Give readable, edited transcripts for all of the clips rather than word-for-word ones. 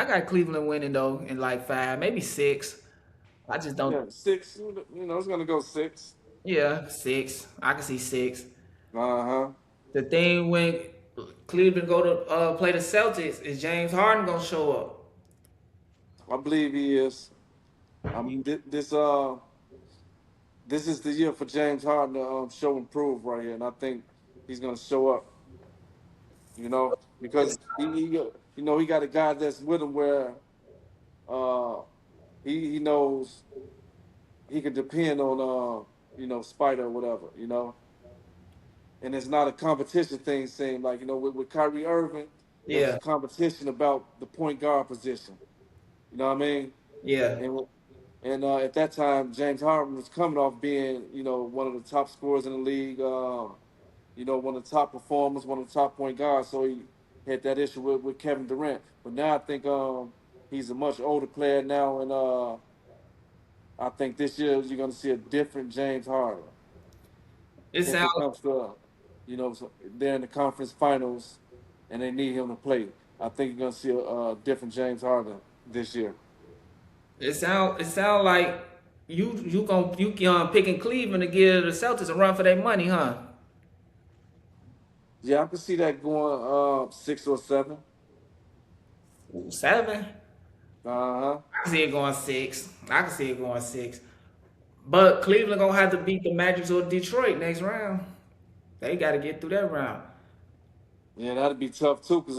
I got Cleveland winning though in like 5, maybe 6. I just don't. Yeah, six. It's gonna go six. Yeah, 6. I can see 6. Uh-huh. The thing when Cleveland go to play the Celtics is James Harden gonna show up. I believe he is. You- This is the year for James Harden to show and prove right here, and I think he's gonna show up. Because he got a guy that's with him where uh he knows he can depend on Spider or whatever, and it's not a competition thing. Saying like with Kyrie Irving, it was a Yeah, competition about the point guard position. You know what I mean? yeah. And at that time, James Harden was coming off being one of the top scorers in the league. One of the top performers, one of the top point guards. So he had that issue with Kevin Durant. But now I think he's a much older player now, and I think this year you're going to see a different James Harden. It If sounds it comes to, they're in the conference finals and they need him to play, I think you're going to see a different James Harden this year. it sound like you picking Cleveland to give the Celtics a run for their money, huh? Yeah, I can see that going 6 or 7. Ooh, 7. Uh-huh. I can see it going 6. I can see it going 6. But Cleveland gonna have to beat the Magic or Detroit next round. They got to get through that round. Yeah, that'd be tough too, cause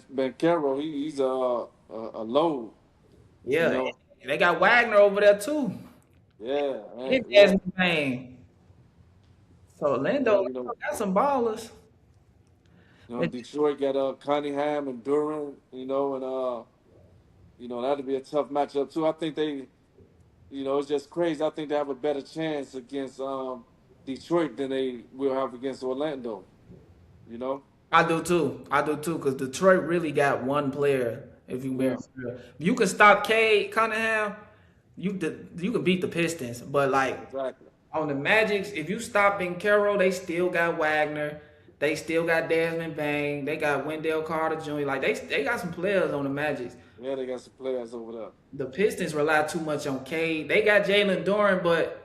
Ben Carroll, he's a load, you Yeah, know. and they got Wagner over there too. Yeah, man, His yeah, Desmond Bain. So yeah. Orlando got some ballers. And Detroit got Cunningham and Durant, and that'd be a tough matchup too. I think it's just crazy. I think they have a better chance against Detroit than they will have against Orlando. You know, I do too. I do too. Because Detroit really got one player. If you bear yeah, real. If you can stop Cade Cunningham, you can beat the Pistons. But like exactly. on the Magics, if you stop Ben Carroll, they still got Wagner. They still got Desmond Bain. They got Wendell Carter Jr. Like they got some players on the Magics. Yeah, they got some players over there. The Pistons rely too much on Cade. They got Jalen Duren, but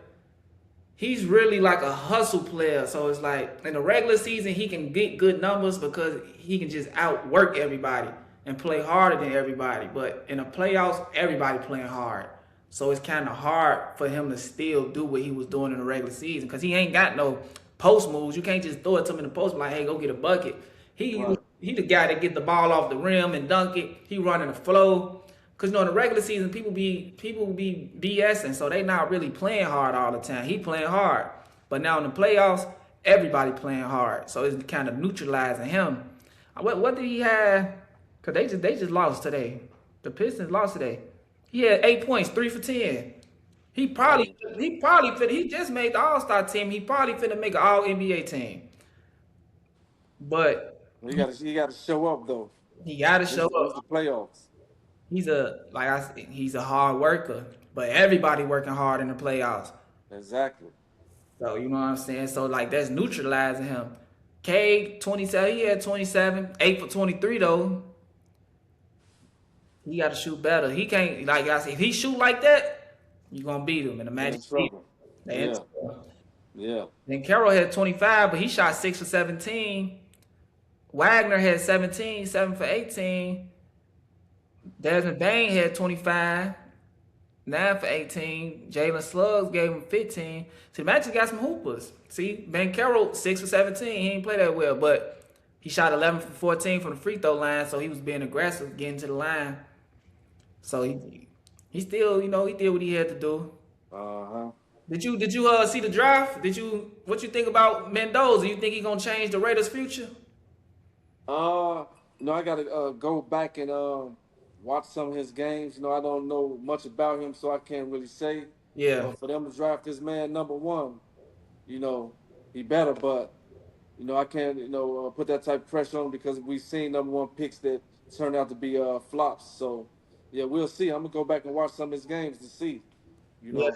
he's really like a hustle player. So it's like in the regular season, he can get good numbers because he can just outwork everybody and play harder than everybody. But in the playoffs, everybody playing hard. So it's kind of hard for him to still do what he was doing in the regular season because he ain't got no post moves. You can't just throw it to him in the post like, hey, go get a bucket. He Right. he the guy that get the ball off the rim and dunk it. He running the flow. Cause in the regular season, people be BSing, so they not really playing hard all the time. He playing hard, but now in the playoffs, everybody playing hard, so it's kind of neutralizing him. What did he have? Cause they just lost today. The Pistons lost today. He had 8 points, 3 for 10. Dang. He just made the All Star team. He probably finna make an All NBA team, but You got to show up though. he got to show This up. the playoffs. He's a hard worker, but everybody working hard in the playoffs. Exactly. So you know what I'm saying. So like that's neutralizing him. K 27, he had 27, 8 for 23 though. He got to shoot better. He can't like I said. If he shoot like that, you gonna beat him in the They're Magic. in trouble. They in Yeah. trouble. Yeah. Then Carroll had 25, but he shot 6 for 17. Wagner had 17, 7 for 18. Desmond Bain had 25. 9 for 18. Jalen Slugs gave him 15. See, the Magic got some hoopers. See, Ben Carroll 6 for 17. He didn't play that well, but he shot 11 for 14 from the free throw line, so he was being aggressive, getting to the line. So he still, he did what he had to do. Uh-huh. Did you see the draft? What you think about Mendoza? You think he gonna change the Raiders' future? Uh, no, I gotta go back and watch some of his games. I don't know much about him, so I can't really say. Yeah, But for them to draft this man number one, you know, he better. But I can't put that type of pressure on him because we've seen number one picks that turned out to be flops. So yeah, we'll see. I'm gonna go back and watch some of his games to see. You yeah. know,